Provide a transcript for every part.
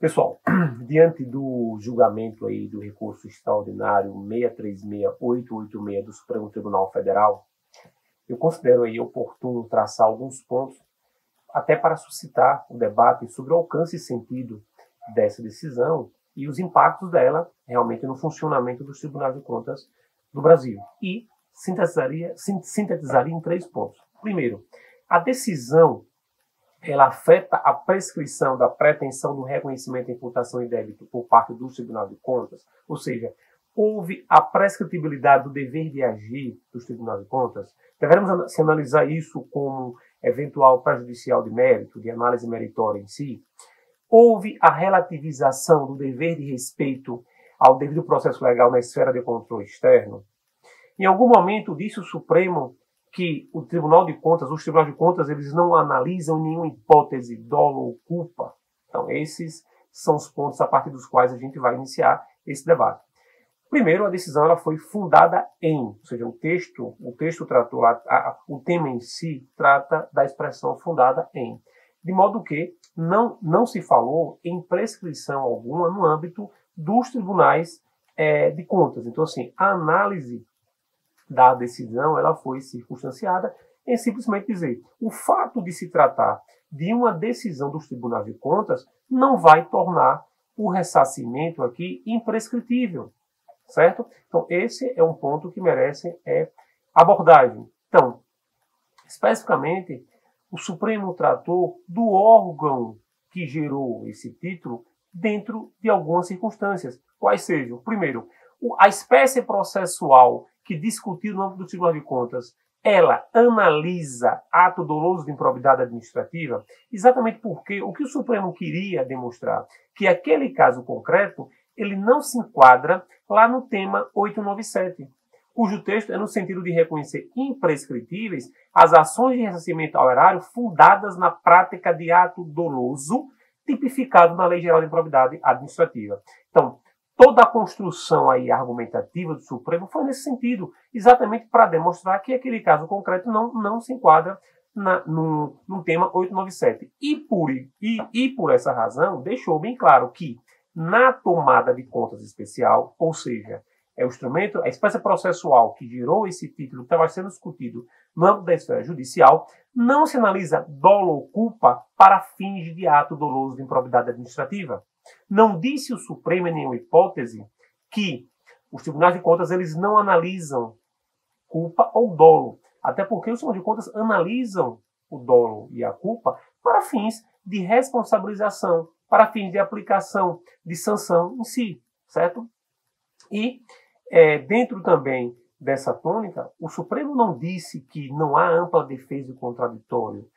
Pessoal, diante do julgamento aí do recurso extraordinário 636886 do Supremo Tribunal Federal, eu considero aí oportuno traçar alguns pontos até para suscitar o debate sobre o alcance e sentido dessa decisão e os impactos dela realmente no funcionamento dos tribunais de contas do Brasil. E sintetizaria em 3 pontos. Primeiro, a decisão ela afeta a prescrição da pretensão do reconhecimento de imputação e débito por parte do Tribunal de Contas, ou seja, houve a prescritibilidade do dever de agir dos Tribunais de Contas. Devemos se analisar isso como eventual prejudicial de mérito, de análise meritória em si. Houve a relativização do dever de respeito ao devido processo legal na esfera de controle externo. Em algum momento disse o Supremo que o Tribunal de Contas, os Tribunais de Contas, eles não analisam nenhuma hipótese, dolo ou culpa. Então, esses são os pontos a partir dos quais a gente vai iniciar esse debate. Primeiro, a decisão ela foi fundada em, ou seja, o texto tratou, o tema em si trata da expressão fundada em, de modo que não se falou em prescrição alguma no âmbito dos tribunais de contas. Então, assim, a análise da decisão ela foi circunstanciada em simplesmente dizer o fato de se tratar de uma decisão dos tribunais de contas não vai tornar o ressarcimento aqui imprescritível, certo? Então, esse é um ponto que merece abordagem. Então, especificamente, o Supremo tratou do órgão que gerou esse título dentro de algumas circunstâncias. Quais sejam? Primeiro, a espécie processual que discutiu no âmbito do Tribunal de Contas, ela analisa ato doloso de improbidade administrativa, exatamente porque o que o Supremo queria demonstrar, que aquele caso concreto, ele não se enquadra lá no tema 897, cujo texto é no sentido de reconhecer imprescritíveis as ações de ressarcimento ao erário fundadas na prática de ato doloso, tipificado na Lei Geral de Improbidade Administrativa. Então, toda a construção aí argumentativa do Supremo foi nesse sentido, exatamente para demonstrar que aquele caso concreto não se enquadra no tema 897. E por essa razão, deixou bem claro que na tomada de contas especial, ou seja, é o instrumento, a espécie processual que gerou esse título que estava sendo discutido no âmbito da esfera judicial, não se analisa dolo ou culpa para fins de ato doloso de improbidade administrativa. Não disse o Supremo em nenhuma hipótese que os tribunais de contas eles não analisam culpa ou dolo, até porque os tribunais de contas analisam o dolo e a culpa para fins de responsabilização, para fins de aplicação de sanção em si, certo? E dentro também dessa tônica, o Supremo não disse que não há ampla defesa e contraditório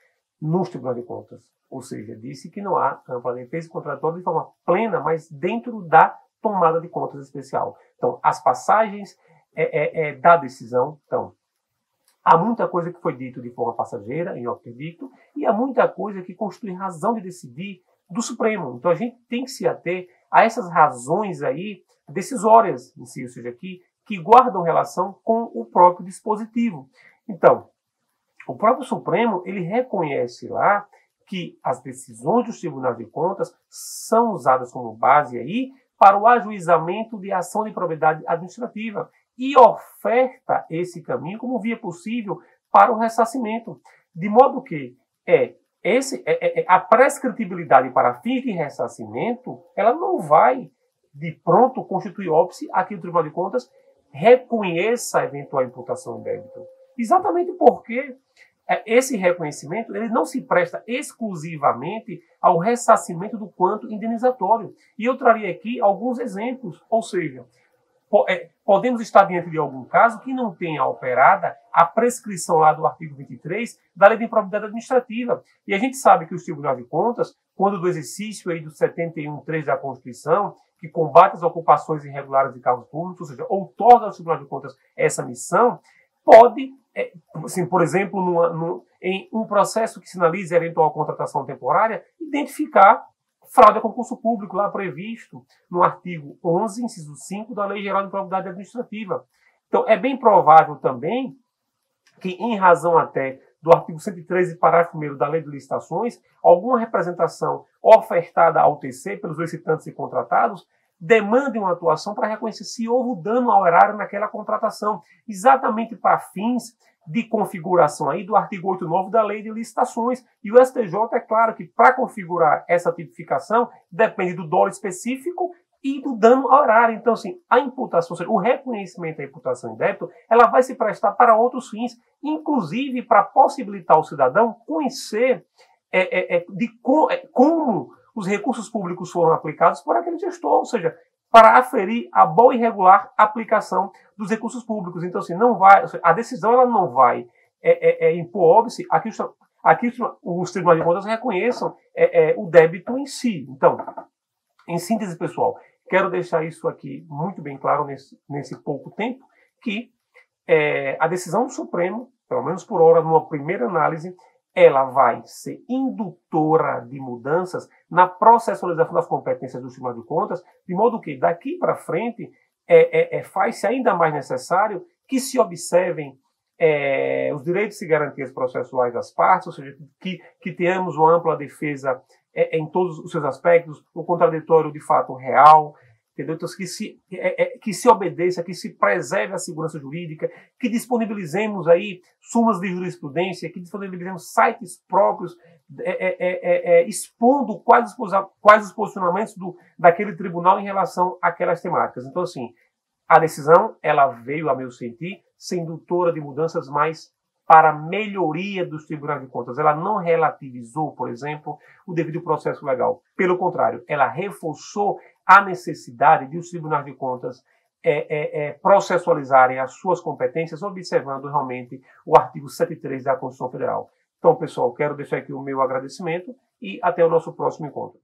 nos tribunais de contas. Ou seja, disse que não há ampla defesa e contraditório de forma plena, mas dentro da tomada de contas especial. Então, as passagens da decisão, então, há muita coisa que foi dito de forma passageira, em interdicto, e há muita coisa que constitui razão de decidir do Supremo. Então, a gente tem que se ater a essas razões aí decisórias, em si, ou seja, que guardam relação com o próprio dispositivo. Então, o próprio Supremo, ele reconhece lá que as decisões dos tribunais de contas são usadas como base aí para o ajuizamento de ação de improbidade administrativa e oferta esse caminho como via possível para o ressarcimento. De modo que a prescritibilidade para fins de ressarcimento, ela não vai de pronto constituir óbice a que o Tribunal de Contas reconheça a eventual imputação de débito. Exatamente porque esse reconhecimento ele não se presta exclusivamente ao ressarcimento do quanto indenizatório. E eu traria aqui alguns exemplos, ou seja, podemos estar diante de algum caso que não tenha operada a prescrição lá do artigo 23 da Lei de Improbidade Administrativa. E a gente sabe que os tribunais de contas, quando do exercício aí do 71.3 da Constituição, que combate as ocupações irregulares de cargos públicos, ou seja, outorga aos tribunais de contas essa missão, pode, assim, por exemplo, em um processo que sinalize eventual contratação temporária, identificar fraude a concurso público lá previsto no artigo 11, inciso 5 da Lei Geral de Improbidade Administrativa. Então, é bem provável também que, em razão até do artigo 113, parágrafo 1º da Lei de Licitações, alguma representação ofertada ao TC pelos licitantes e contratados, demande uma atuação para reconhecer se houve dano ao erário naquela contratação, exatamente para fins de configuração aí do artigo 89 da Lei de Licitações. E o STJ é claro que para configurar essa tipificação depende do dolo específico e do dano ao erário. Então, assim, a imputação, ou seja, o reconhecimento da imputação em débito, ela vai se prestar para outros fins, inclusive para possibilitar ao cidadão conhecer como os recursos públicos foram aplicados por aquele gestor, ou seja, para aferir a boa e regular aplicação dos recursos públicos. Então, assim, não vai, a decisão ela não vai impor óbice a que os tribunais de contas reconheçam o débito em si. Então, em síntese, pessoal, quero deixar isso aqui muito bem claro nesse pouco tempo, que a decisão do Supremo, pelo menos por hora, numa primeira análise, ela vai ser indutora de mudanças na processualização das competências do Tribunal de Contas, de modo que, daqui para frente, faz-se ainda mais necessário que se observem os direitos e garantias processuais das partes, ou seja, que tenhamos uma ampla defesa em todos os seus aspectos, um contraditório de fato real, entendeu? Então, que se obedeça, que se preserve a segurança jurídica, que disponibilizemos aí sumas de jurisprudência, que disponibilizemos sites próprios, expondo quais os posicionamentos daquele tribunal em relação àquelas temáticas. Então, assim, a decisão, ela veio, a meu sentir, ser indutora de mudanças mais para a melhoria dos tribunais de contas. Ela não relativizou, por exemplo, o devido processo legal. Pelo contrário, ela reforçou a necessidade de os tribunais de contas processualizarem as suas competências, observando realmente o artigo 103 da Constituição Federal. Então, pessoal, quero deixar aqui o meu agradecimento e até o nosso próximo encontro.